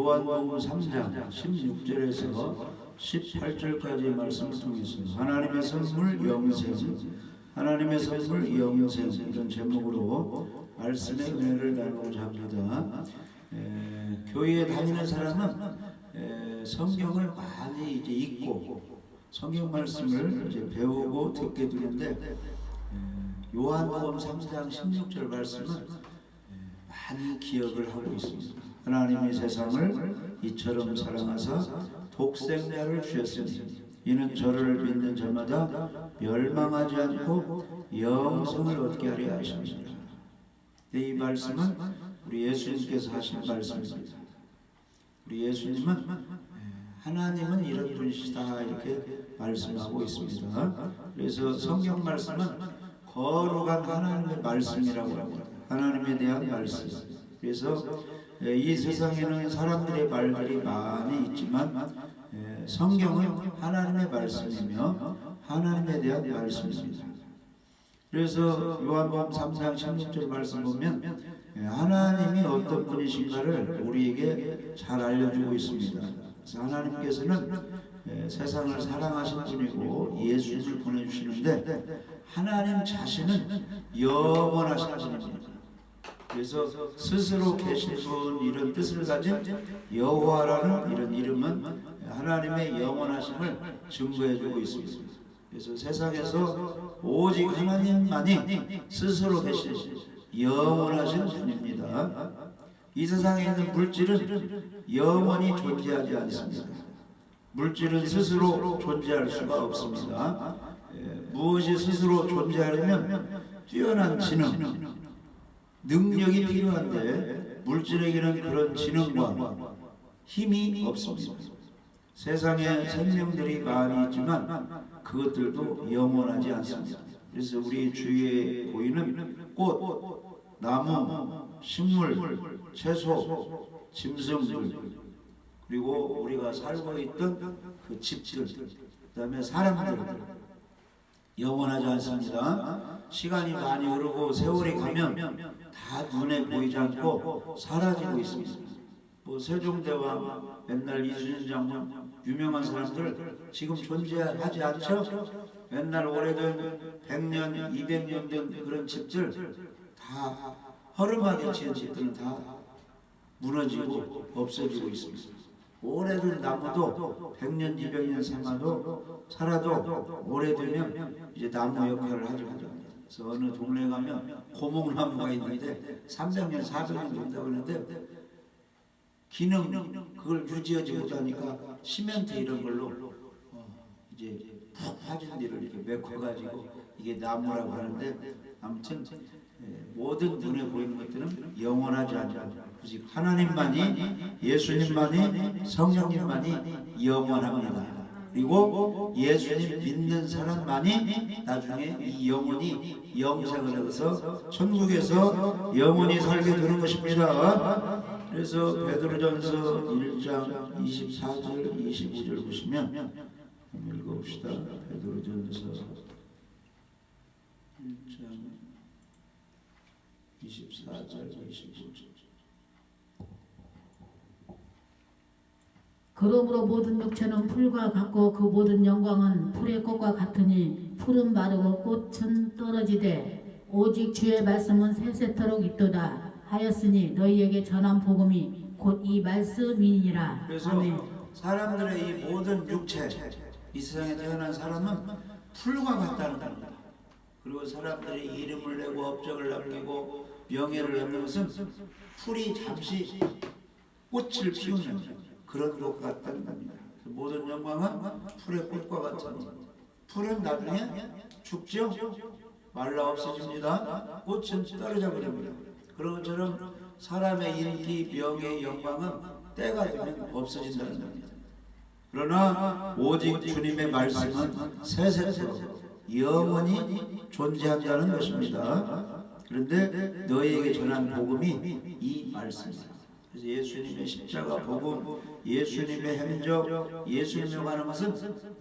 요한복음 3장 16절에서 18절까지의 말씀을 통해서 하나님의 선물 영생, 하나님의 선물 영생 이런 제목으로 말씀의 은혜를 나누고자 합니다. 교회에 다니는 사람은 성경을 많이 이제 읽고 성경 말씀을 이제 배우고 듣게 되는데 요한복음 3장 16절 말씀은 많이 기억을 하고 있습니다. 하나님이 세상을 이처럼 사랑하사 독생자를 주셨으니 이는 저를 믿는 자마다 멸망하지 않고 영생을 얻게 하려 하십니다. 이 말씀은 우리 예수님께서 하신 말씀입니다. 우리 예수님은 하나님은 이런 분이시다 이렇게 말씀하고 있습니다. 그래서 성경 말씀은 거룩한 하나님의 말씀이라고 합니다. 하나님에 대한 말씀. 그래서 이 세상에는 사람들의 말들이 많이 있지만 성경은 하나님의 말씀이며 하나님에 대한 말씀입니다. 그래서 요한복음 3장 16절 말씀 보면 하나님이 어떤 분이신가를 우리에게 잘 알려주고 있습니다. 그래서 하나님께서는 세상을 사랑하신 분이고 예수님을 보내주시는데 하나님 자신은 영원하신 분입니다. 그래서 스스로 계신 분 이런 뜻을 가진 여호와라는 이런 이름은 하나님의 영원하심을 증거해주고 있습니다. 그래서 세상에서 오직 하나님만이 스스로 계신 영원하신 분입니다. 이 세상에 있는 물질은 영원히 존재하지 않습니다. 물질은 스스로 존재할 수가 없습니다. 무엇이 스스로 존재하려면 뛰어난 지능, 능력이 필요한데 물질에게는 그런 지능과 힘이 없습니다. 세상에 생명들이 많이 있지만 그것들도 영원하지 않습니다. 그래서 우리 주위에 보이는 꽃, 나무, 식물, 채소, 짐승들 그리고 우리가 살고 있던 그 집들, 그 다음에 사람들 영원하지 않습니다. 시간이 많이 흐르고 세월이 가면 다 눈에 보이지 않고 사라지고 있습니다. 뭐 세종대왕, 맨날 이순신 장군 유명한 사람들 지금 존재하지 않죠? 맨날 오래된 100년, 200년 된 그런 집들 다 허름하게 지은 집들은 다 무너지고 없어지고 있습니다. 오래된 나무도 100년, 200년 살아도 오래되면 이제 나무 역할을 하죠. 그래서 어느 동네 가면 고목나무가 있는데 300년, 400년 된다고 하는데 기능 그걸 유지하지 못하니까 시멘트 이런 걸로 이제 푹 파진 데를 이렇게 메꿔가지고 이게 나무라고 하는데 아무튼 모든 눈에 보이는 것들은 영원하지 않죠. 오직 하나님만이, 예수님만이, 성령님만이 영원합니다. 그리고 예수님 믿는 사람만이 나중에 이 영혼이 영생을 얻어서 천국에서 영원히 살게 되는 것입니다. 그래서 베드로전서 1장 24절 25절 보시면 한번 읽어봅시다. 베드로전서 1장 24절 25절. 그러므로 모든 육체는 풀과 같고 그 모든 영광은 풀의 꽃과 같으니 풀은 마르고 꽃은 떨어지되 오직 주의 말씀은 세세토록 있도다 하였으니 너희에게 전한 복음이 곧 이 말씀이니라. 그래서 아멘. 사람들의 이 모든 육체, 이 세상에 태어난 사람은 풀과 같다는 겁니다. 그리고 사람들이 이름을 내고 업적을 남기고 명예를 얻는 것은 풀이 잠시 꽃을 피우는 그런 것 같다는 겁니다. 모든 영광은 풀의 꽃과 같으니 풀은 나중에 죽죠? 말라 없어집니다. 꽃은 떨어져 버립니다. 그런 것처럼 사람의 인기, 명예, 영광은 때가 되면 없어진다는 겁니다. 그러나 오직 주님의 말씀은 세세토록 영원히 존재한다는 것입니다. 그런데 너희에게 전한 복음이 이 말씀입니다. 그래서 예수님의 십자가 복음, 예수님의 행적, 예수님에 관한 것은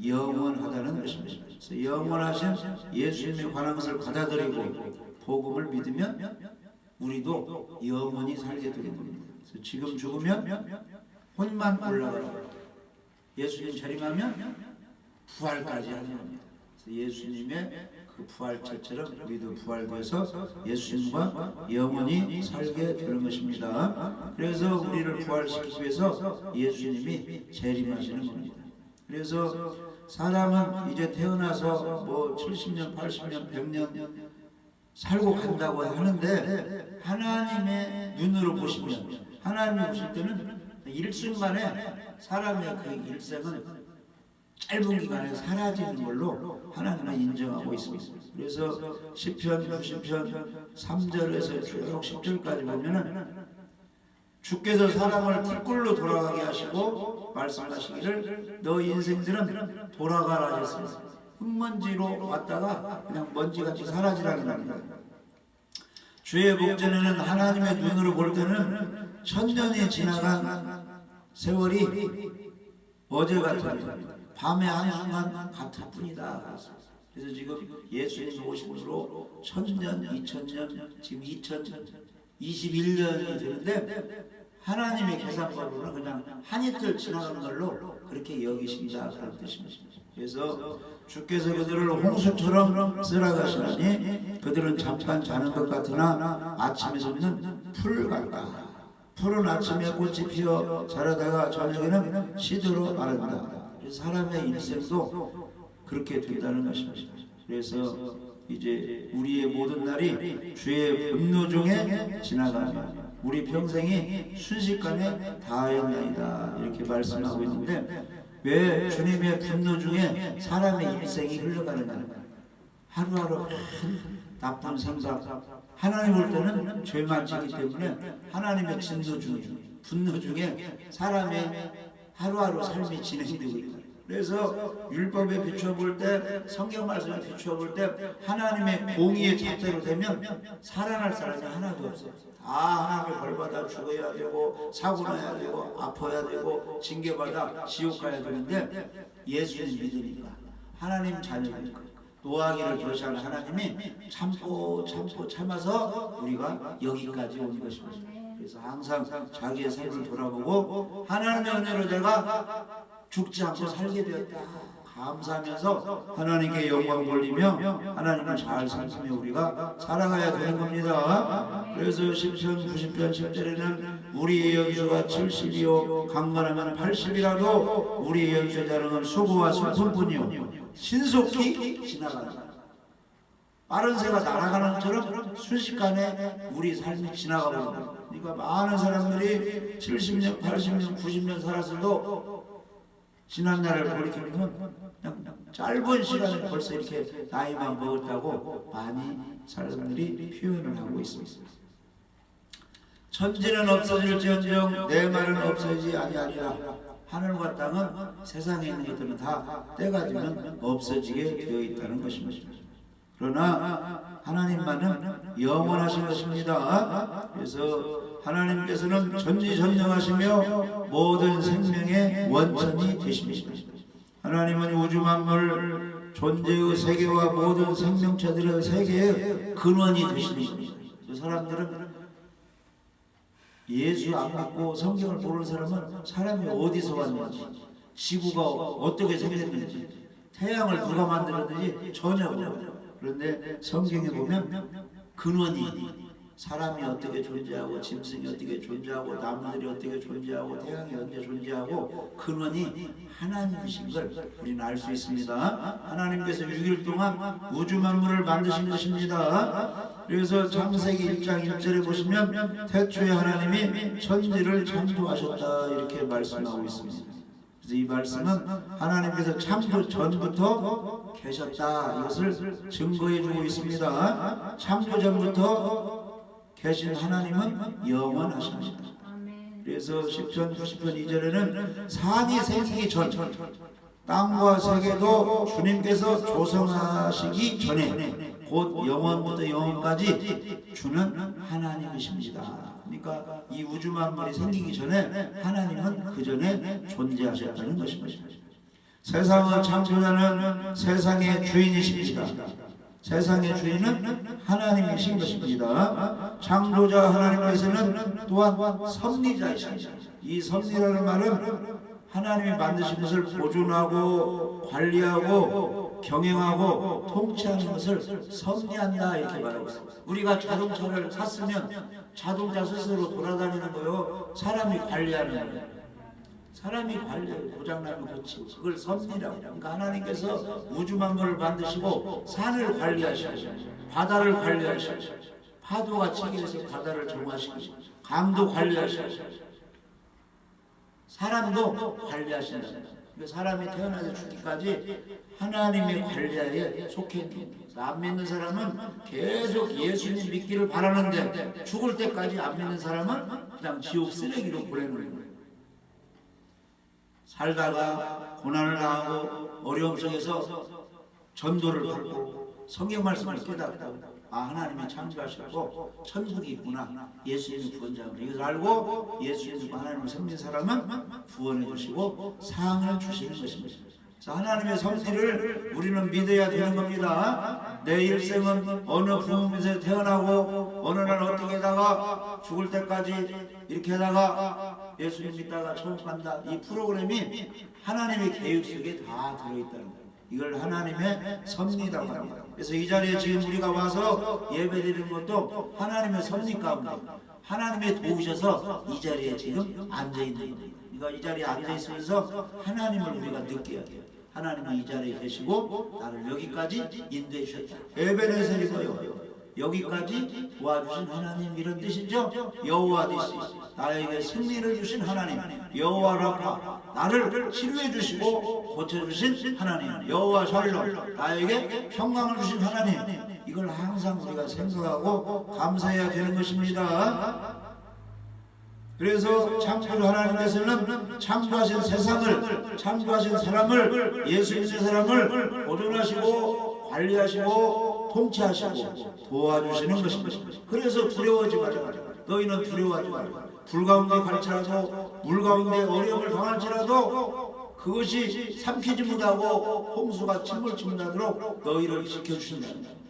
영원하다는 것입니다. 그래서 영원하신 예수님에 관한 것을 받아들이고 복음을 믿으면 우리도 영원히 살게 되는 겁니다. 그래서 지금 죽으면 혼만 올라가요. 예수님 재림하면 부활까지 하는 겁니다. 그래서 예수님의 그 부활체처럼 우리도 부활돼서 예수님과 영원히 살게 되는 것입니다. 그래서 우리를 부활시키기 위해서 예수님이 재림하시는 겁니다. 그래서 사람은 이제 태어나서 뭐 70년, 80년, 100년 살고 간다고 하는데 하나님의 눈으로 보시면, 하나님이 보실 때는 일순간에 사람의 그 일생은 짧은 기간에 사라지는 걸로 하나님은 인정하고 있습니다. 그래서 시편 90편 3절에서 쭉 10절까지 보면은 주께서 사람을 풀꿀로 돌아가게 하시고 말씀하시기를 너 인생들은 돌아가라 하셨습니다. 흙먼지로 왔다가 그냥 먼지같이 사라지라는 겁니다. 주의 목전에는 하나님의 눈으로 볼 때는 천년이 지나간 세월이 어제 같은 밤의 한순간 같을 뿐이다. 그래서 지금 예수님 오심으로 1000년, 2000년, 지금 2021년이 되는데 하나님의 계산법으로는 그냥 한 이틀 지나간 걸로 그렇게 여기신다, 그런 뜻입니다. 그래서 주께서 그들을 홍수처럼 쓸어가시나니 그들은 잠깐 자는 것 같으나 아침에 솟는 풀 같다. 풀은 아침에 꽃이 피어 자라다가 저녁에는 시드로 마른다. 사람의 일생도 그렇게 된다는 것입니다. 그래서 이제 우리의 모든 날이 주의 분노 중에 지나가며 우리 평생이 순식간에 다하였나이다, 이렇게 말씀하고 있는데, 왜 주님의 분노 중에 사람의 일생이 흘러가느냐. 하루하루 나쁜 생각, 하나님 볼 때는 죄만 지기 때문에 하나님의 진노 중에, 분노 중에 사람의 하루하루 삶이 진행되고 있다. 그래서 율법에 비춰볼 때, 성경 말씀에 비춰볼 때 하나님의 공의의 잣대로 되면 살아날 사람이 하나도 없어요. 다 하나님의 벌받아 죽어야 되고 사고 나야 되고 아파야 되고 징계받아 지옥 가야 되는데, 예수님 믿으니까, 하나님 자녀니까, 노하기를 결심한 하나님이 참고 참아서 우리가 여기까지 온 것입니다. 그래서 항상 자기의 삶을 돌아보고 하나님의 은혜로 내가 죽지 않고 살게 되었다 감사하면서 하나님께 영광 돌리며 하나님을 잘 살피며 우리가 살아가야 되는 겁니다. 그래서 시편 90편 10절에는 우리의 연수가 70이요 강건하면 80이라도 우리의 연수의 자랑은 수고와 슬픔뿐이요 신속히 지나간다. 빠른 새가 날아가는 것처럼 순식간에 우리 삶이 지나가버린다. 그러니까 많은 사람들이 70년, 80년, 90년 살았어도 지난 날을 돌이켜보면 그냥 짧은 시간에 벌써 이렇게 나이만 먹었다고 많이 사람들이 표현을 하고 있습니다. 천지는 없어질지언정 내 말은 없어지지 아니하리라. 하늘과 땅은 세상에 있는 것들은 다 때가 되면 없어지게 되어 있다는 것입니다. 그러나 하나님만은 영원하신 것입니다. 그래서 하나님께서는 전지전능하시며 모든 생명의 원천이 되십니다. 하나님은 우주 만물 존재의 세계와 모든 생명체들의 세계의 근원이 되시는 겁니다. 사람들은 예수 안 믿고 성경을 모르는 사람은 사람이 어디서 왔는지, 지구가 어떻게 생겼는지, 태양을 누가 만들었는지 전혀 몰라요. 그런데 성경에 보면 근원이, 사람이 어떻게 존재하고 짐승이 어떻게 존재하고 나무들이 어떻게 존재하고 태양이 어떻게 존재하고 근원이 하나님이신 걸 우리는 알 수 있습니다. 하나님께서 6일 동안 우주 만물을 만드신 것입니다. 그래서 창세기 1장 1절에 보시면 태초에 하나님이 천지를 창조하셨다, 이렇게 말씀하고 있습니다. 그래서 이 말씀은 하나님께서 창조 전부터 계셨다, 이것을 증거해주고 있습니다. 창조 전부터 계신 하나님은 영원하십니다. 그래서 시편 90편 2절에는 산이 생기기 전 땅과 세계도 주님께서 조성하시기 전에 곧 영원부터 영원까지 주는 하나님이십니다. 그러니까 이 우주 만물이 생기기 전에 하나님은 그 전에 존재하셨다는 것입니다. 세상의 창조자는 세상의 주인이십니다. 세상의 주인은 하나님이신 것입니다. 창조자 하나님께서는 또한 섭리자이십니다. 이 섭리라는 말은 하나님이 만드신 것을 보존하고 관리하고 경영하고 통치하는 것을 섭리한다 이렇게 말하고 있습니다. 우리가 자동차를 샀으면 자동차 스스로 돌아다니는 거요, 사람이 관리하는 거예요. 사람이 관리해요. 고장나면 고치고, 그걸 섭리라고. 그러니까 하나님께서 우주만물을 만드시고 산을 관리하시고 바다를 관리하시고 파도가 치게 해서 바다를 정화시키고 강도 관리하시고 사람도 관리하신다. 그러니까 사람이 태어나서 죽기까지 하나님의 관리하에 속해 있는 거예요. 안 믿는 사람은 계속 예수님 믿기를 바라는데 죽을 때까지 안 믿는 사람은 그냥 지옥 쓰레기로 보내는 거예요. 살다가 고난을 당하고 어려움 속에서 전도를 받고 성경 말씀을 깨닫고, 아, 하나님이 창조하셨고 천국이 있구나, 예수님이 구원자구나, 이것을 알고 예수님 믿고 하나님을 섬긴 사람은 구원해 주시고 상을 주시는 것입니다. 그래서 하나님의 섭리를 우리는 믿어야 되는 겁니다. 내 일생은 어느 부모님에서 태어나고 어느 날 어떻게 하다가 죽을 때까지 이렇게 하다가 예수님 믿다가 천국 간다, 이 프로그램이 하나님의 계획 속에 다 들어있다는 거예요. 이걸 하나님의 섭리라고 합니다. 그래서 이 자리에 지금 우리가 와서 예배드리는 것도 하나님의 섭리 가운데 하나님이 도우셔서 이 자리에 지금 앉아있는 겁니다. 그러니까 이 자리에 앉아있으면서 하나님을 우리가 느껴야 돼요. 하나님은 이 자리에 계시고 나를 여기까지 인도해 주셨다. 에베네셀이고요, 여기까지 도와주신 하나님, 이런 뜻이죠. 여호와 니시, 나에게 승리를 주신 하나님. 여호와 라파, 나를 치료해 주시고 고쳐 주신 하나님. 여호와 샬롬, 나에게 평강을 주신 하나님. 이걸 항상 우리가 생각하고 감사해야 되는 것입니다. 그래서 창조주 하나님께서는 창조하신 세상을, 창조하신 사람을, 예수 믿는 사람을 보존하시고 관리하시고 통치하시고 도와주시는 것입니다. 그래서 두려워하지 말라. 너희는 두려워하지 말라. 불 가운데 갈지라도 물 가운데 어려움을 당할지라도 그것이 삼키지 못하고 홍수가 침몰치 못하도록 너희를 지켜주신다.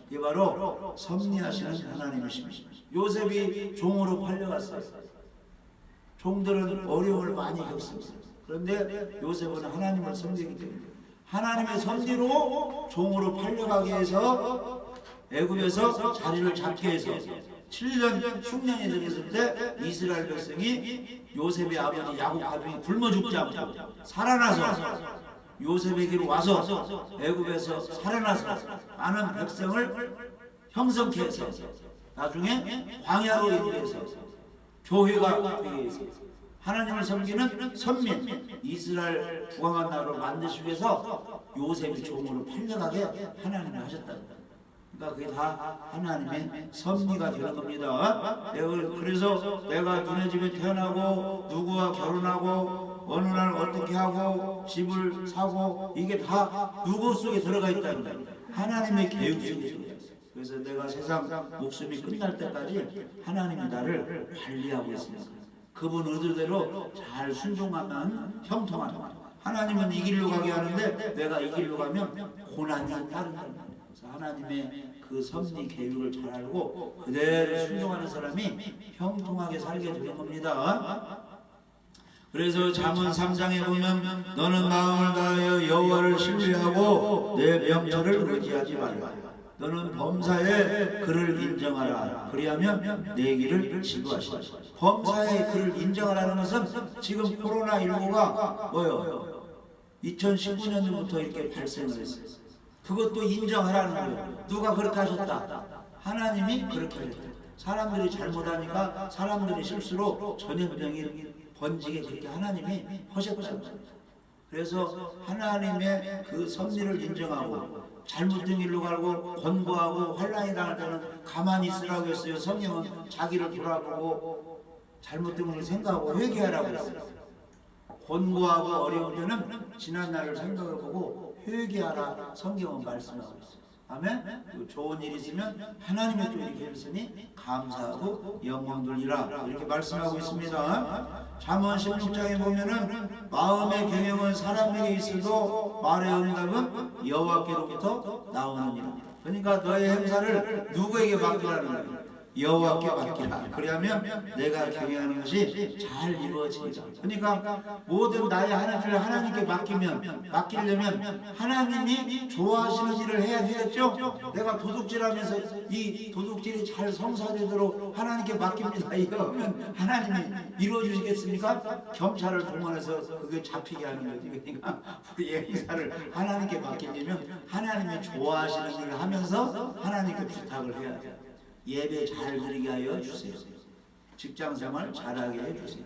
이게 바로 섭리하시는 하나님이십니다. 요셉이 종으로 팔려갔어요. 종들은 어려움을 많이 겪습니다. 그런데 요셉은 하나님을 섬기기 때문에 하나님의 섭리로 종으로 팔려가게 해서 애굽에서 자리를 잡게 해서 7년 흉년이 들었을 때 이스라엘 백성이 요셉의 아버지 야곱 가족이 굶어 죽지 않고 살아나서 요셉에게로 와서 애굽에서 살아나서 많은 백성을 형성케 해서 나중에 광야로 인도해서 교회가 되게 해서 하나님을 섬기는 선민, 이스라엘 부강한 나라로 만드시기 위해서 요셉이 종으로 팔려가게 하나님이 하셨다. 그러니까 그게 다 하나님의 섭리가 되는 겁니다. 그래서 내가 너네 집에 태어나고 누구와 결혼하고 어느 날 어떻게 하고 집을 사고 이게 다 누구 속에 들어가 있다는 거예요. 하나님의 계획 속에 들어가 있어요. 그래서 내가 세상 목숨이 끝날 때까지 하나님이 나를 관리하고 있습니다. 그분 의도대로 잘 순종하면 형통하는 거예요. 하나님은 이 길로 가게 하는데 내가 이 길로 가면 고난이 따른다는 거예요. 그래서 하나님의 그 섭리 계획을 잘 알고 그대로 순종하는 사람이 형통하게 살게 되는 겁니다. 그래서 잠언 3장에 보면 너는 마음을 다하여 여호와를 신뢰하고 내 명철을 의지하지 말라. 너는 범사에 그를 인정하라. 그리하면 내 길을 지도하시라. 범사에 그를 인정하라는 것은 지금 코로나19가 뭐요? 2019년부터 이렇게 발생을 했어요. 그것도 인정하라는 거예요. 누가 그렇게 하셨다? 하나님이 그렇게 하셨다. 사람들이 잘못하니까 사람들이 실수로 전염병이 번지게 그렇게 하나님이 하셨다는 거예요. 그래서 하나님의 그 섭리를 인정하고 잘못된 길로 가고 권고하고 환난이 당할 때는 가만히 있으라고 했어요. 성경은 자기를 돌아보고 잘못된 것을 생각하고 회개하라고 했어요. 권고하고 어려운 때는 지난 날을 생각해보고 회개하라 성경은 말씀하고 있어요. 아멘. 좋은 일이 있으면 하나님의 또 이렇게 해주시니 감사하고 영광 돌리라 이렇게 말씀하고 있습니다. 잠언 16장에 보면은 마음의 경영은 사람에게 있어도 말의 응답은 여호와께로부터 나오느니라. 그러니까 너의 행사를 누구에게 맡기라는 거예요? 여호와께 맡기라. 그러면 내가 경영하는 것이 잘 이루어집니다. 그러니까 모든 나의 하는 일을 하나님께 맡기려면 하나님이 좋아하시는 일을 해야 되겠죠. 내가 도둑질하면서 이 도둑질이 잘 성사되도록 하나님께 맡깁니다. 이거 하면 하나님이 이루어주시겠습니까? 경찰을 동원해서 그게 잡히게 하는 거지. 그러니까 우리 행사를 하나님께 맡기려면 하나님이 좋아하시는 일을 하면서 하나님께 부탁을 해야 돼요. 예배 잘 드리게 하여 주세요. 직장생활 잘하게 해주세요.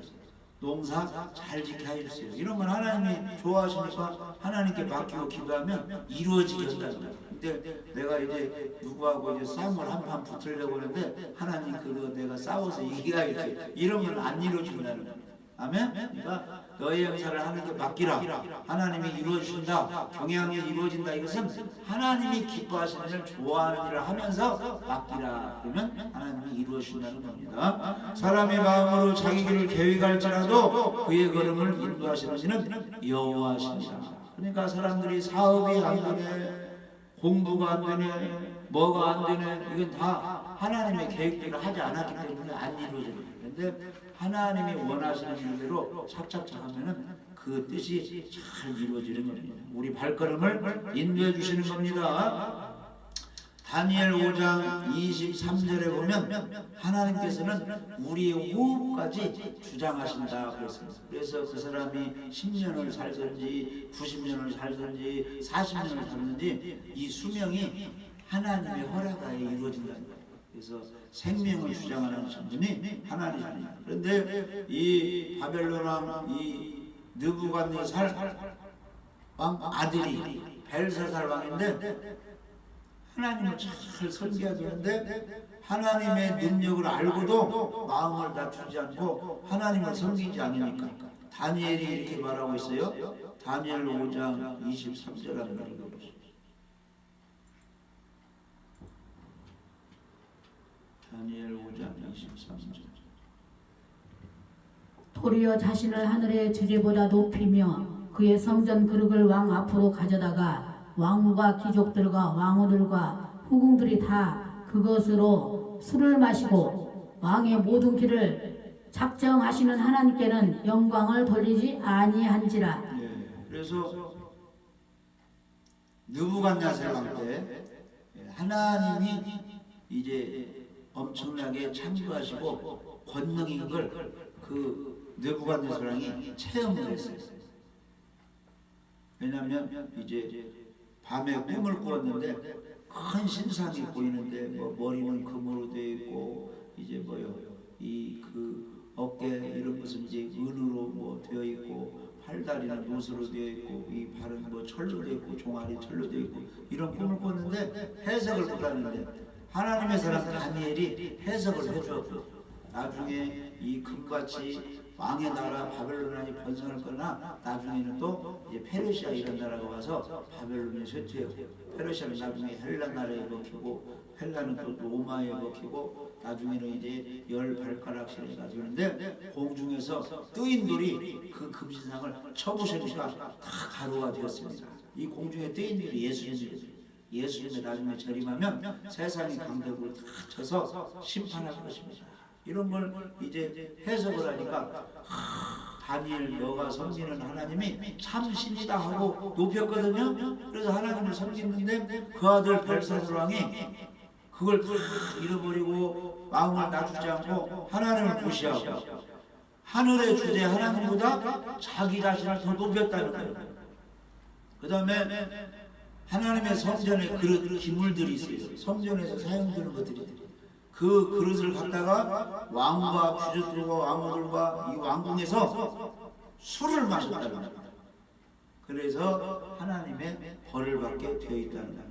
농사 잘 지게 해주세요. 이런 건 하나님이 좋아하시니까 하나님께 맡기고 기도하면 이루어지게 한다는 거예요. 근데 내가 이제 누구하고 이제 싸움을 한판 붙으려고 하는데 하나님 그거 내가 싸워서 이기야겠지. 이러면 안 이루어진다는 거예요. 아멘? 그러니까 너의 행사를 하나님께 맡기라. 하나님이 이루어주신다. 경영이 이루어진다. 이것은 하나님이 기뻐하시는 일, 좋아하는 일을 하면서 맡기라. 그러면 하나님이 이루어주신다는 겁니다. 사람의 마음으로 자기 길을 계획할지라도 그의 걸음을 인도하시는 이는 여호와시니라. 그러니까 사람들이 사업이 안 되네, 공부가 안 되네, 뭐가 안 되네, 이건 다 하나님의 계획대로 하지 않았기 때문에 안 이루어집니다. 그런데 하나님이 원하시는 일대로 착착착 하면은 그 뜻이 잘 이루어지는 겁니다. 우리 발걸음을 인도해 주시는 겁니다. 다니엘 5장 23절에 보면 하나님께서는 우리의 호흡까지 주장하신다 그랬습니다. 그래서 그 사람이 10년을 살든지 90년을 살든지 40년을 살든지 이 수명이 하나님의 허락하에 이루어진다는 거예요. 그래서 생명을 주장하는 분이 하나님입니다. 그런데 이 바벨론 왕 이 느부갓네살 왕 아들이 벨사살 왕인데 하나님을 잘 섬겨야 되는데 하나님의 능력을 알고도 마음을 다투지 않고 하나님을 섬기지 않으니까 다니엘이 이렇게 말하고 있어요. 다니엘 5장 23절 한번 읽어보시죠. 다니엘 5장 23절. 도리어 자신을 하늘의 주제보다 높이며 그의 성전 그릇을 왕 앞으로 가져다가 왕과 귀족들과 왕후들과 후궁들이 다 그것으로 술을 마시고 왕의 모든 길을 작정하시는 하나님께는 영광을 돌리지 아니한지라. 그래서 느부갓네살 왕 때 하나님이 이제 엄청나게 창조하시고 권능인 걸 그 느부갓네살 왕이 체험을 했어요. 왜냐하면 이제 밤에 꿈을 꾸었는데 큰 신상이 보이는데 뭐 머리는 금으로 되어 있고 이제 뭐요 이 그 어깨 이런 것은 이제 은으로 뭐 되어 있고 팔다리는 노수로 되어 있고 이 발은 뭐 철로 되어 있고 종아리 철로 되어 있고 이런 꿈을 꿨는데 해석을 못하는데 하나님의 사람 다니엘이 해석을 해주었고 나중에 이 금같이 왕의 나라 바벨론이 번성할 거나 나중에는 또 이제 페르시아 이런 나라가 와서 바벨론을 쇠퇴하고 페르시아는 나중에 헬라 나라에 먹히고 헬라는 또 로마에 먹히고 나중에는 이제 10발가락씩 해가지고 있는데 공중에서 뜨인 돌이 그 금신상을 쳐부수니까 다 가루가 되었습니다. 이 공중에 뜨인 돌이 예수님의 나중에 재림하면 세상의 강대국을 다 쳐서 심판할 것입니다. 이런 걸 이제 해석을 하니까 다니엘 너가 섬기는 하나님이 참 신이다 하고 높였거든요. 그래서 하나님을 섬기는데 그 아들 벨사살 왕이 그걸 다 잃어버리고 마음을 낮추지 않고 하나님을 무시하고 하늘의 주제 하나님보다 자기 자신을 더 높였다는 거예요. 그 다음에 하나님의 성전에 그릇 기물들이 있어요. 성전에서 사용되는 것들이 그 그릇을 갖다가 왕과 귀족들과 왕후들과 이 왕궁에서 술을 마셨다는 겁니다. 그래서 하나님의 벌을 받게 되어 있다는 겁니다.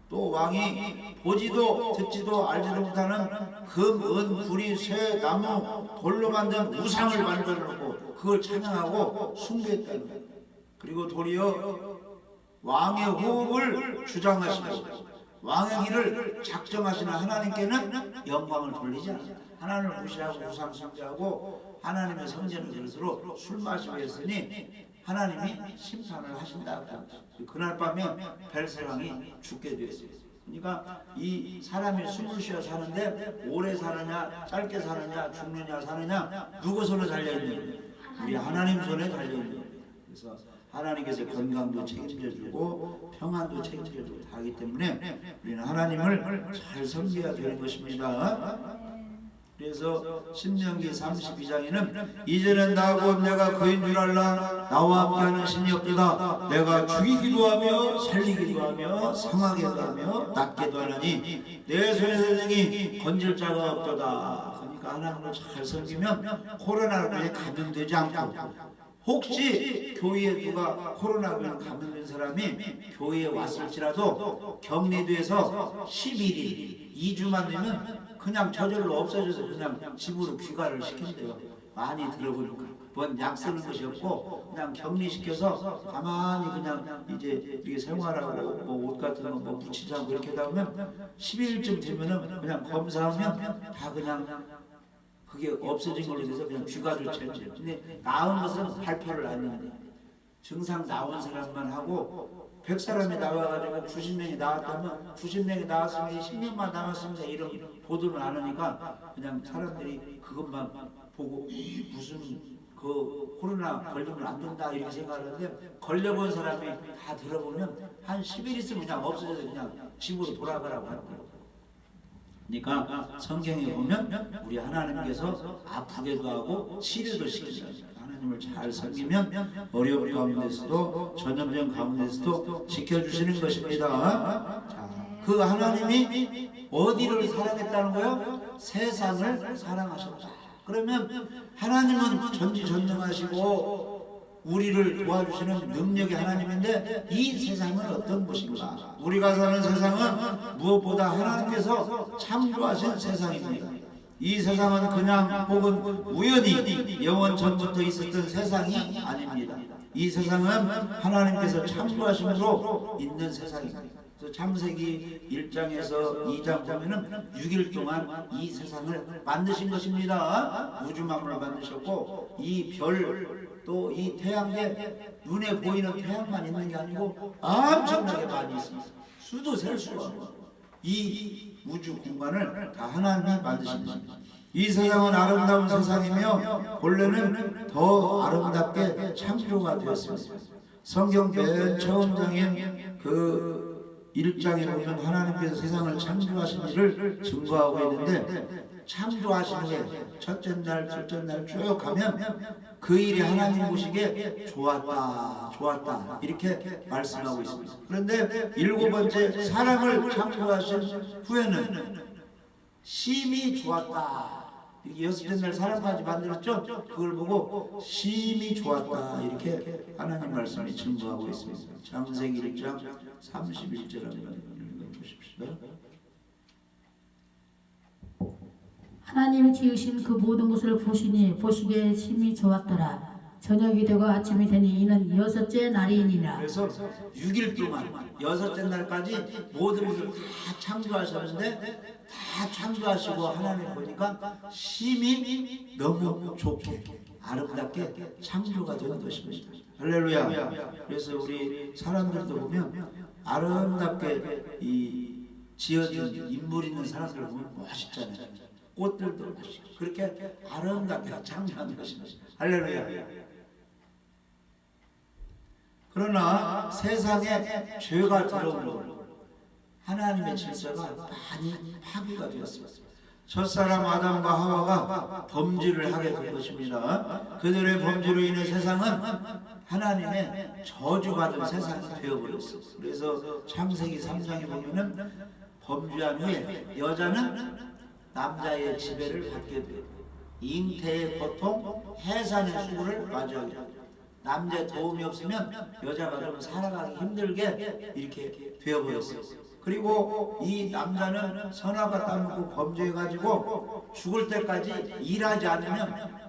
또 왕이 보지도 듣지도 알지도 못하는 금, 은, 구리, 쇠, 나무, 돌로 만든 우상을 만들어 놓고 그걸 찬양하고 숭배했다는 겁니다. 그리고 도리어 왕의 호흡을 주장하시고 왕의 길을 작정하시는 하나님께는 영광을 돌리지 않는다. 하나님을 무시하고 우상 숭배하고 하나님의 성전을 그릇으로 술 마시고 했으니 하나님이 심판을 하신다. 그날 밤에 벨사왕이 죽게 되었어요. 그러니까 이 사람이 숨을 쉬어 사는데 오래 사느냐 짧게 사느냐 죽느냐 사느냐 누구 손에 달려있는 거예요? 우리 하나님 손에 달려있는 거예요. 그래서 하나님께서 건강도 책임져주고 평안도 책임져주고 다 하기 때문에 우리는 하나님을 잘 섬겨야 되는 것입니다. 그래서 신명기 32장에는 이제는 나곧 내가 그인 줄 알라. 나와 함께하는 신이 없도다. 내가 죽이기도 하며 살리기도 하며 상하게도 하며 낫게도 하나니 내 손에서 능히 건질 자가 없도다. 그러니까 하나님을 잘 섬기면 코로나로 감염되지 않고, 혹시 교회에 누가 코로나로 감염된 사람이 교회에 왔을지라도 격리돼서 11일 2주만 되면 그냥 저절로 없어져서 그냥 집으로 귀가를 시킨대요. 많이 들어보니까 뭔 약 쓰는 것이 없고 그냥 격리시켜서 가만히 그냥 이제 이게 생활하고 뭐 옷 같은 거 뭐 붙이지 않고 이렇게 하다 보면 10일쯤 되면은 그냥 검사하면 다 그냥 그게 없어진 걸로 돼서 그냥 귀가를 채우죠. 근데 나은 것은 발표를 안 했는데 증상 나온 사람만 하고 100사람이 나와가지고 90명이 나왔다면 90명이 나왔으면 10명만 남았습니다 이런 보도를 안 하니까 그냥 사람들이 그것만 보고 무슨 그 코로나 걸리면 안 된다 이렇게 생각하는데, 걸려본 사람이 다 들어보면 한 10일 있으면 그냥 없어져서 그냥 집으로 돌아가라고 하는 거예요. 그러니까 성경에 보면 우리 하나님께서 아프게도 하고 치료도 시키십니다. 하나님을 잘 섬기면 어려운 가운데서도 전염병 가운데서도 지켜주시는 것입니다. 자, 그 하나님이 어디를 사랑했다는 거예요? 세상을 사랑하셨다. 그러면 하나님은 전지전능하시고 우리를 도와주시는 능력의 하나님인데 이 세상은 어떤 곳인가? 우리가 사는 세상은 무엇보다 하나님께서 창조하신 세상입니다. 이 세상은 그냥 혹은 우연히 영원 전부터 있었던 세상이 아닙니다. 이 세상은 하나님께서 창조하심으로 있는 세상입니다. 그래서 창세기 1장에서 2장 보면은 6일 동안 이 세상을 만드신 것입니다. 우주 만물을 만드셨고 이 별 또 이 태양계 눈에 보이는 태양만 있는 게 아니고 엄청나게 많이 있습니다. 수도 셀 수가 없고 이 우주 공간을 다 하나님이 만드신 것입니다. 이 세상은 아름다운 세상이며 본래는 더 아름답게 창조가 되었습니다. 성경 맨 처음 장인 그 1장에 보면 하나님께서 세상을 창조하신 일을 증거하고 있는데, 창조하신 후에 첫째 날, 둘째 날 쭉 가면 그 일이 하나님 보시기에 좋았다, 좋았다 이렇게 말씀하고 있습니다. 그런데 7번째 사람을 창조하신 후에는 심히 좋았다. 여섯째 날 사람까지 만들었죠? 그걸 보고 심히 좋았다 이렇게 하나님 말씀이 증거하고 있습니다. 창세기 1장 31절 한번 읽어보십시오. 하나님이 지으신 그 모든 것을 보시기에 심히 좋았더라. 저녁이 되고 아침이 되니 이는 여섯째 날이니라. 그래서 6일 동안 여섯째 날까지 모든 것을 다 창조하셨는데, 다 창조하시고 하나님 보니까 심히 너무 좋게 아름답게 창조가 된 것입니다. 할렐루야. 그래서 우리 사람들도 보면 아름답게 이 지어진 인물 있는 사람들 보면 멋있잖아요. 꽃들도 멋있고 그렇게 아름답게 창조한 것입니다. 할렐루야. 그러나 세상에 죄가 들어오므로 하나님의 질서가 많이 파괴가 되었습니다. 첫사람 아담과 하와가 범죄를 하게 된 것입니다. 그들의 범죄로 인해 세상은 하나님의 저주받은 세상이 되어버렸어요. 그래서 창세기 3장에 보면은 범죄한 후에 여자는 남자의 지배를 받게 돼요. 잉태의 고통, 해산의 수고를 맞이하게 돼요. 남자의 도움이 없으면 여자가 좀 살아가기 힘들게 이렇게 되어버렸어요. 그리고 이 남자는 선악과 따먹고 범죄해가지고 죽을 때까지 일하지 않으면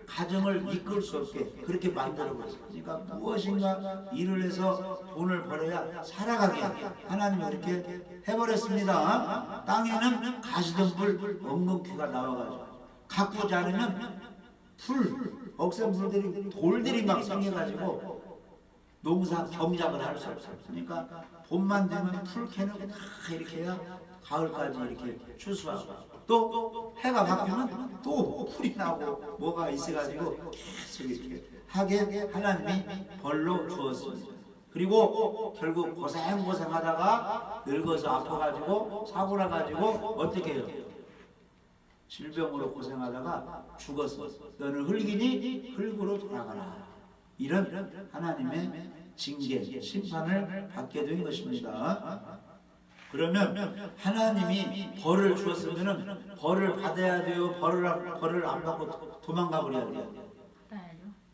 가정을 이끌 수 없게 그렇게 만들어버렸어요. 그러니까 무엇인가 일을 해서 돈을 벌어야 살아가게 하나님이 그렇게 해버렸습니다. 땅에는 가시덤불 엉겅퀴가 나와가지고 가꾸지 않으면 억센 돌들이 막 생겨가지고 농사 경작을 할 수 없어요. 그러니까 봄만 되면 풀 캐는 다 이렇게 해야 가을까지 이렇게 추수하고 또 해가 바뀌면 또 풀이 나고 뭐가 있어가지고 계속 이렇게 하게 하나님이 벌로 주었습니다. 그리고 결국 고생하다가 늙어서 아파가지고 사고 나가지고 어떻게 해요? 질병으로 고생하다가 죽었어. 너는 흙이니 흙으로 돌아가라. 이런 하나님의 징계, 심판을 받게 된 것입니다. 그러면 하나님이 벌을 주었으면 벌을 받아야 돼요? 벌을 안 받고 도망가 버려야 돼요?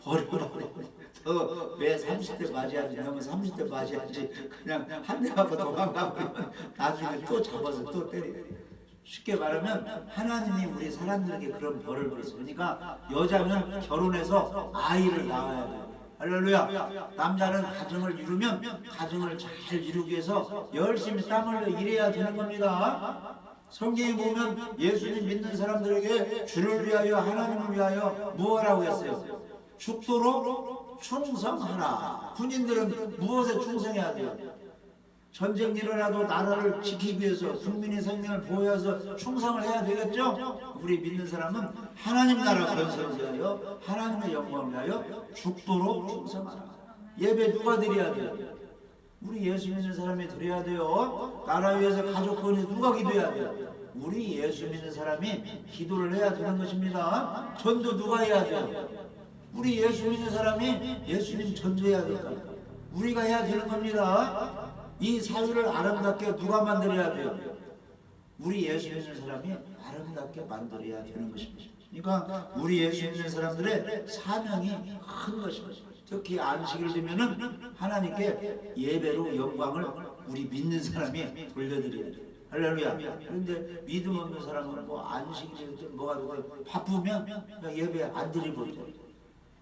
벌을 왜 30대 맞이하지? 너무 30대 맞이하지? 그냥 한 대 맞고 도망가 버리면 나중에 또 잡아서 또 때려. 쉽게 말하면 하나님이 우리 사람들에게 그런 벌을 주었어요. 그러니까 여자는 결혼해서 아이를 낳아야 돼요. 할렐루야. 남자는 가정을 이루면 가정을 잘 이루기 위해서 열심히 땀 흘려 일해야 되는 겁니다. 성경에 보면 예수님 믿는 사람들에게 주를 위하여 하나님을 위하여 무엇하라고 했어요? 죽도록 충성하라. 군인들은 무엇에 충성해야 돼요? 전쟁 일어나도 나라를 지키기 위해서 국민의 생명을 보호해서 충성을 해야 되겠죠? 우리 믿는 사람은 하나님 나라 건설을 위하여 하나님의 영광을 위하여 죽도록 충성하라. 예배 누가 드려야 돼요? 우리 예수 믿는 사람이 드려야 돼요. 나라 위해서 가족권에 누가 기도해야 돼요? 우리 예수 믿는 사람이 기도를 해야 되는 것입니다. 전도 누가 해야 돼요? 우리 예수 믿는 사람이 예수님 전도해야 될까요? 우리가 해야 되는 겁니다. 이 사회를 아름답게 누가 만들어야 돼요? 우리 예수 믿는 사람이 아름답게 만들어야 되는 것입니다. 그러니까 우리 예수 믿는 사람들의 사명이 큰 것입니다. 특히 안식일 되면은 하나님께 예배로 영광을 우리 믿는 사람이 돌려드려야 돼요. 할렐루야. 그런데 믿음 없는 사람은 뭐 안식일이든 뭐가 되고 바쁘면 그냥 예배 안 드리고 있죠.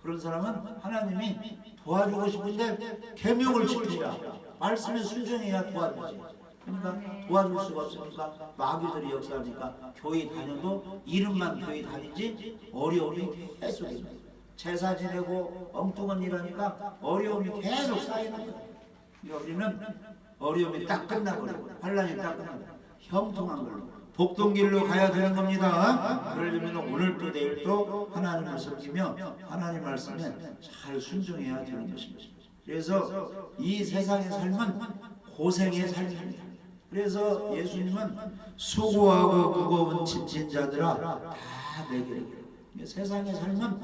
그런 사람은 하나님이 도와주고 싶은데 계명을 지키라. 말씀에 순종해야 도와주지. 그러니까 도와줄 수가 없으니까 마귀들이 역사하니까 교회 다녀도 이름만 교회 다니지 어려움이 계속 있는 거예요. 제사 지내고 엉뚱한 일 하니까 어려움이 계속 쌓이는 거예요. 우리는 어려움이 딱 끝나버리고 환란이 딱 끝나버리고 형통한 걸로 복동길로 가야 되는 겁니다. 그러려면 오늘도 내일도 하나님을 섬기며 하나님 말씀에 잘 순종해야 되는 것입니다. 그래서 이 세상의 삶은 고생의 삶입니다. 그래서 예수님은 수고하고 무거운 짐진 자들아 다 내게. 세상의 삶은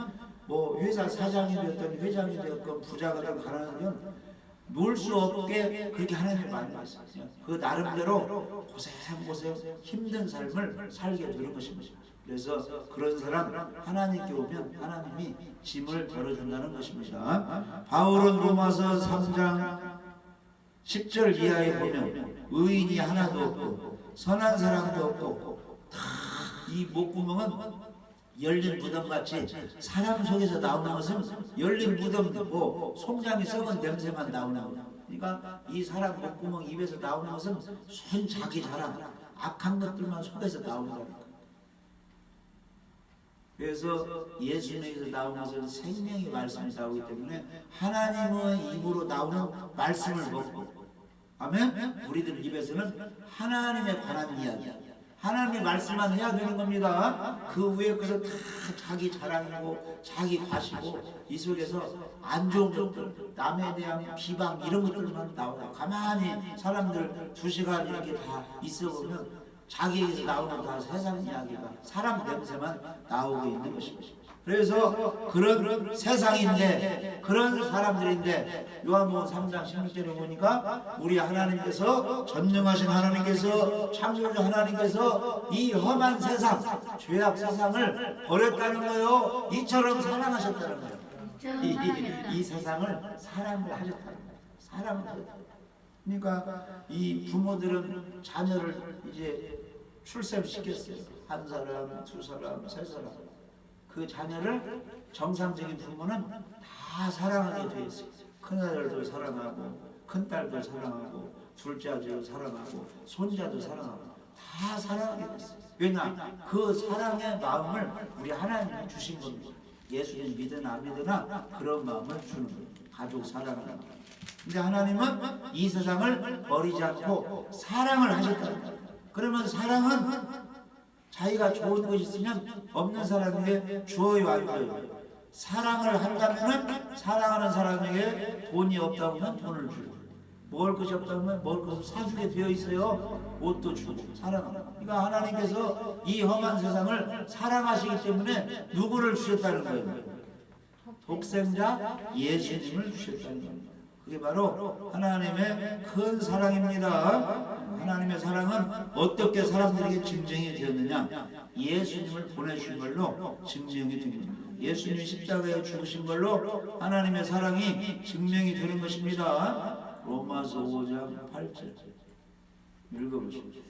뭐 회사 사장이 되었든 회장이 되었건 부자가 되었건 가난하든 놀 수 없게 그렇게 하나님이 만들었어요. 그 나름대로 고생 힘든 삶을 살게 되는 것입니다. 그래서 그런 사람 하나님께 오면 하나님이 짐을 덜어준다는 것입니다. 바울은 로마서 3장 10절 이하에 보면 의인이 하나도 없고 선한 사람도 없고 다 이 목구멍은 열린 무덤같이 사람 속에서 나오는 것은 열린 무덤 뭐 송장이 썩은 냄새만 나오는 거예요. 그러니까 이 사람 목구멍 입에서 나오는 것은 손 자기 자랑 악한 것들만 속에서 나오는 거예요. 그래서 예수님에서 나오는 것은 생명의 말씀이 나오기 때문에 하나님의 입으로 나오는 말씀을 먹고 아멘? 우리들 입에서는 하나님에 관한 이야기 하나님의 말씀만 해야 되는 겁니다. 그 위에 것은 다 자기 자랑이고 자기 과시고 이 속에서 안 좋은 것들 남에 대한 비방 이런 것들만 나오고 가만히 사람들 2시간 이렇게 다 있어 보면 자기에게서 나오는 다 세상 이야기가 사람 냄새만 나오고 있는 것입니다. 그래서 그런 세상인데 그런 사람들인데 요한복음 3장 16절에 보니까 우리 하나님께서 전능하신 하나님께서 창조주 하나님께서 이 험한 세상 죄악 세상을 버렸다는 거예요. 이처럼 사랑하셨다는 거예요. 이 세상을 사랑을 하셨다는 거예요. 사랑을 하셨다는 거예요. 그러니까 이 부모들은 자녀를 이제 출생시켰어요. 1사람, 2사람, 3사람. 그 자녀를 정상적인 부모는 다 사랑하게 되어 있어요. 큰아들도 사랑하고 큰딸도 사랑하고 둘째 아들도 사랑하고 손자도 사랑하고 다 사랑하게 되어 있어요. 왜냐? 그 사랑의 마음을 우리 하나님이 주신 겁니다. 예수님 믿으나 안 믿으나 그런 마음을 주는 거예요. 가족 사랑하는 마음. 근데 하나님은 이 세상을 버리지 않고 사랑을 하셨다는 거예요. 그러면 사랑은 자기가 좋은 것이 있으면 없는 사람에게 주어요, 안 줘요? 사랑을 한다면은 사랑하는 사람에게 돈이 없다고 하면 돈을 주고, 먹을 것이 없다고 하면 먹을 것을 사주게 되어 있어요. 옷도 주고 사랑하는. 그러니까 하나님께서 이 험한 세상을 사랑하시기 때문에 누구를 주셨다는 거예요? 독생자 예수님을 주셨다는 겁니다. 그게 바로 하나님의 큰 사랑입니다. 하나님의 사랑은 어떻게 사람들에게 증명이 되었느냐? 예수님을 보내주신 걸로 증명이 된 겁니다. 예수님이 십자가에 죽으신 걸로 하나님의 사랑이 증명이 되는 것입니다. 로마서 5장 8절 읽어보십시오.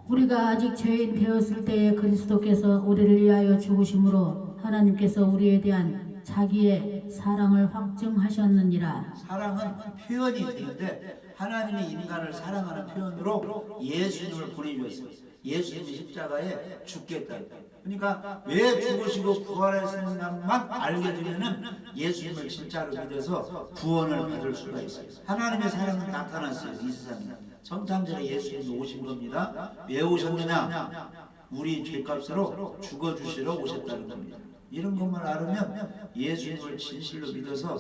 우리가 아직 죄인 되었을 때에 그리스도께서 우리를 위하여 죽으심으로 하나님께서 우리에 대한 자기의 사랑을 확증하셨느니라. 사랑은 표현이 되는데 하나님이 인간을 사랑하는 표현으로 예수님을 보내주셨어요. 예수님이 십자가에 죽겠다. 그러니까 왜 죽으시고 부활하시는가만 알게 되면은 예수님을 진짜로 믿어서 구원을 받을 수가 있어요. 하나님의 사랑은 나타났어요. 이 세상에. 성탄절에 예수님이 오신 겁니다. 왜 오셨느냐? 우리 죄값으로 죽어주시러 오셨다는 겁니다. 이런 것만 알으면 예수님을 진실로 믿어서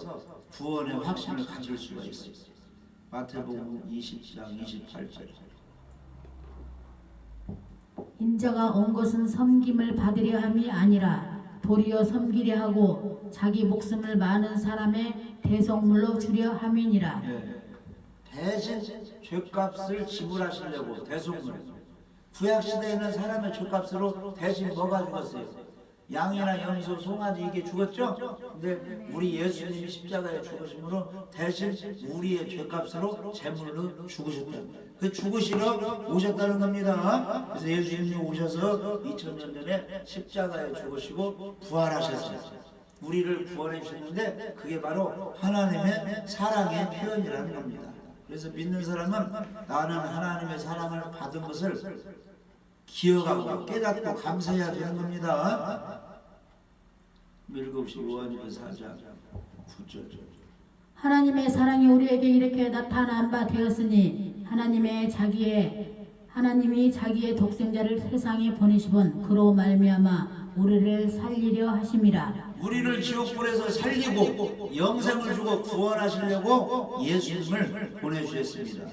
구원의 확신을 가질 수가 있어요. 마태복음 20장 28절. 인자가 온 것은 섬김을 받으려 함이 아니라 도리어 섬기려 하고 자기 목숨을 많은 사람의 대속물로 주려 함이니라. 대신 죄값을 지불하시려고 대속물. 구약시대에는 사람의 죄값으로 대신 뭐가 죽었어요? 양이나 염소, 송아지 이게 죽었죠? 근데 우리 예수님이 십자가에 죽으심으로 대신 우리의 죄값으로 제물로 죽으셨다는 거예요. 그 죽으시러 오셨다는 겁니다. 그래서 예수님이 오셔서 2000년 전에 십자가에 죽으시고 부활하셨어요. 우리를 구원해 주셨는데 그게 바로 하나님의 사랑의 표현이라는 겁니다. 그래서 믿는 사람은 나는 하나님의 사랑을 받은 것을 기억하고 깨닫고 감사해야 되는 겁니다. 읽어보시고 요한일서 4장 9절. 하나님의 사랑이 우리에게 이렇게 나타난 바 되었으니 하나님이 자기의 독생자를 세상에 보내시본 그로 말미암아 우리를 살리려 하심이라. 우리를 지옥불에서 살리고 영생을 주고 구원하시려고 예수님을 보내주셨습니다.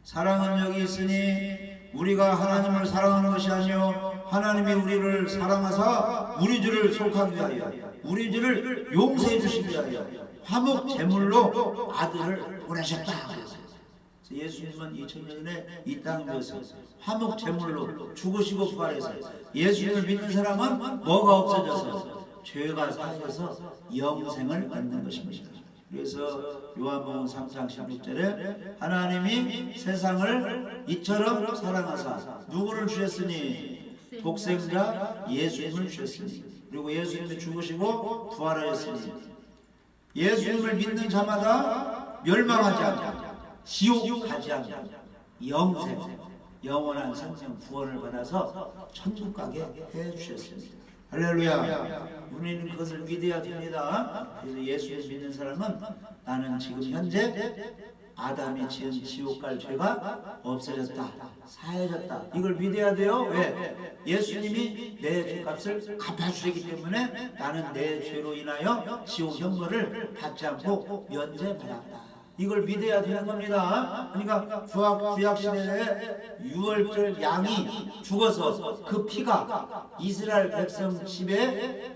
사랑은 여기 있으니 우리가 하나님을 사랑하는 것이 아니요 하나님이 우리를 사랑하사 우리 죄를 속하기 위하여 우리 죄를 용서해 주시기 위하여 화목 제물로 아들을 보내셨다. 예수님은 2000년 전에 이 땅에 오셔서 화목 제물로 죽으시고 부활해서 예수님을 믿는 사람은 뭐가 없어져서 죄가 사해져서 영생을 얻는 것입니다. 그래서 요한복음 3장 16절에 하나님이 세상을 이처럼 사랑하사 누구를 주셨으니 독생자 예수님을 주셨으니 그리고 예수님이 죽으시고 부활하였으니 예수님을 믿는 자마다 멸망하지 않고 지옥 가지 않고 영생 영원한 생명 구원을 받아서 천국 가게 해 주셨습니다. 할렐루야. 우리는 그것을 믿어야 됩니다. 그래서 예수를 믿는 사람은 나는 지금 현재 아담이 지은 지옥 갈 죄가 없어졌다, 사해졌다. 이걸 믿어야 돼요. 왜? 예수님이 내 죄값을 갚아주시기 때문에 나는 내 죄로 인하여 지옥 형벌을 받지 않고 면제받았다. 이걸 믿어야 되는 겁니다. 그러니까 구약시대에 유월절 양이 죽어서 그 피가 이스라엘 백성 집에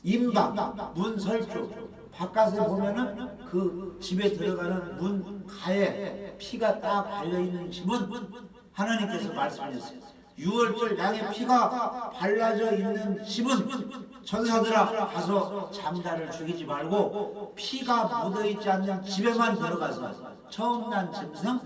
임방, 문설주 바깥에 보면은 그 집에 들어가는 문 가에 피가 딱 발려있는 집은 하나님께서 말씀하셨어요. 유월절 양의 피가 발라져 있는 집은 전사들아 가서 장자를 죽이지 말고 피가 묻어있지 않는 집에만 들어가서 처음 난 짐승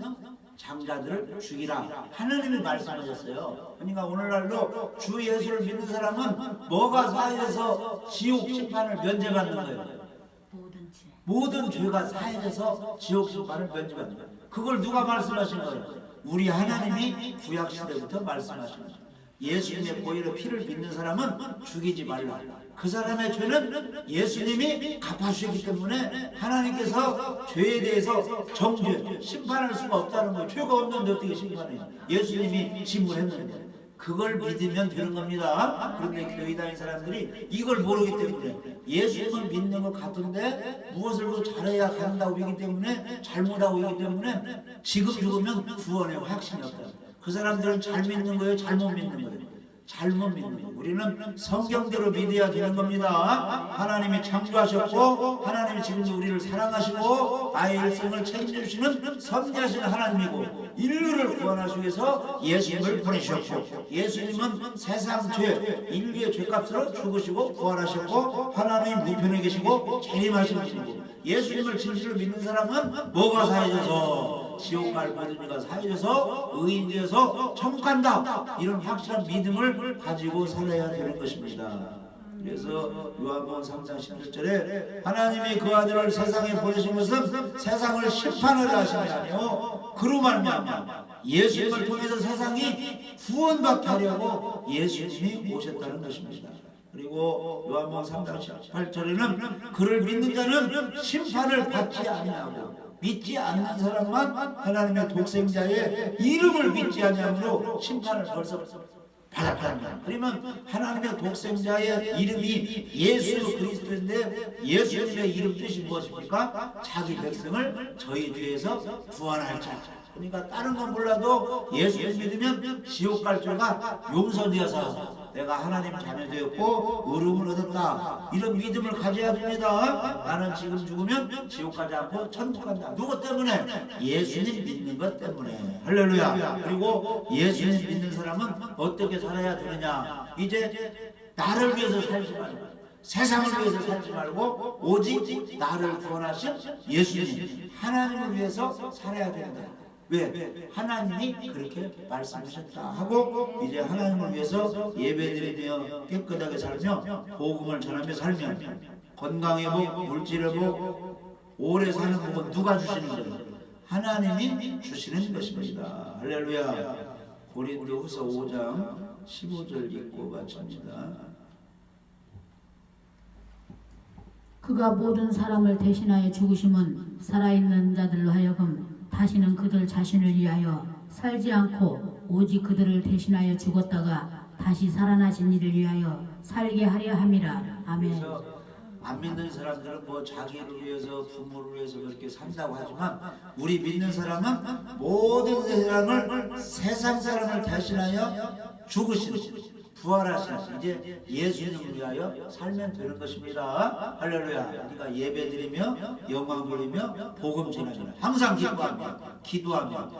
장자들을 죽이라. 하나님이 말씀하셨어요. 그러니까 오늘날도 주 예수를 믿는 사람은 뭐가 사해져서 지옥 심판을 면제받는 거예요. 모든 죄가 사해져서 지옥 심판을 면제받는 거예요. 그걸 누가 말씀하신 거예요? 우리 하나님이 구약시대부터 말씀하신 거예요. 예수님의 보혈의 피를 믿는 사람은 죽이지 말라. 그 사람의 죄는 예수님이 갚아주셨기 때문에 하나님께서 죄에 대해서 정죄, 심판할 수가 없다는 거예요. 죄가 없는데 어떻게 심판해요? 예수님이 지불했는데. 그걸 믿으면 되는 겁니다. 그런데 교회 다니는 사람들이 이걸 모르기 때문에 예수님을 믿는 것 같은데 무엇을 더 잘해야 간다고 하기 때문에 잘못하고 있기 때문에 지금 죽으면 구원의 확신이 없다. 그 사람들은 잘 믿는 거예요? 잘못 믿는 거예요? 잘못 믿는 거예요. 우리는 성경대로 믿어야 되는 겁니다. 하나님이 창조하셨고 하나님이 지금도 우리를 사랑하시고 나의 일생을 책임져주시는 선지하시는 하나님이고 인류를 구원하시기 위해서 예수님을 보내주셨고 예수님은 세상 죄, 인류의 죄값으로 죽으시고 부활하셨고 하나님 우편에 계시고 재림하신 분이고 예수님을 진실로 믿는 사람은 뭐가 사해져서 지옥 갈 모든 이가 사해져서 의인 되어서 천국 간다. 이런 확실한 믿음을 가지고 살아야 되는 것입니다. 그래서 요한복음 3장 17절에 하나님이 그 아들을 세상에 보내신 것은 세상을 심판하려 하심이 아니요 그로 말미암아 예수님을 통해서 세상이 구원받게 하려고 예수님이 오셨다는 것입니다. 그리고 요한복음 3장 18절에는 그를 믿는 자는 심판을 받지 아니하고 믿지 않는 사람만 하나님의 독생자의 이름을 믿지 아니함으로 심판을 벌써 받았다는 거예요. 그러면 하나님의 독생자의 이름이 예수 그리스도인데 예수님의 이름 뜻이 무엇입니까? 자기 백성을 저희 죄에서 구원할 자. 그러니까 다른 건 몰라도 예수를 믿으면 지옥 갈 죄가 용서되어서 내가 하나님 자녀 되었고 의로움을 얻었다. 이런 믿음을 가져야 됩니다. 나는 지금 죽으면 지옥 가지 않고 천국 간다. 누구 때문에? 예수님 믿는 것 때문에. 할렐루야. 그리고 예수님 믿는 사람은 어떻게 살아야 되느냐? 이제 나를 위해서 살지 말고 세상을 위해서 살지 말고 오직 나를 구원하신 예수님 하나님을 위해서 살아야 된다. 왜? 하나님이 그렇게 말씀하셨다 하고 이제 하나님을 위해서 예배드리며 깨끗하게 살며 복음을 전하며 살면 건강의 복, 물질의 복, 오래 사는 복은 누가 주시는 거예요? 하나님이 주시는 것입니다. 할렐루야. 고린도후서 5장 15절 읽고 마칩니다. 그가 모든 사람을 대신하여 죽으심은 살아있는 자들로 하여금 다시는 그들 자신을 위하여 살지 않고 오직 그들을 대신하여 죽었다가 다시 살아나신 이를 위하여 살게 하려 함이라. 아멘. 그래서 안 믿는 사람들은 뭐 자기를 위해서 부모를 위해서 그렇게 산다고 하지만 우리 믿는 사람은 모든 세상을 세상 사람을 대신하여 죽으시는 부활하신 이제 예수님을 위하여 살면 되는 것입니다. 할렐루야. 그러니까 예배드리며 영광 돌리며 복음 전하며 항상 기뻐하며 기도하며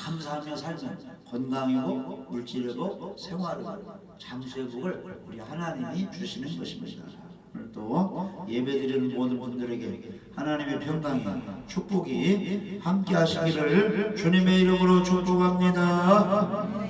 감사하며 살면 건강의 복, 물질의 복, 생활의 복, 장수의 복을 우리 하나님이 주시는 것입니다. 오늘 또 예배드리는 모든 분들에게 하나님의 평강이 축복이 함께 하시기를 주님의 이름으로 축복합니다.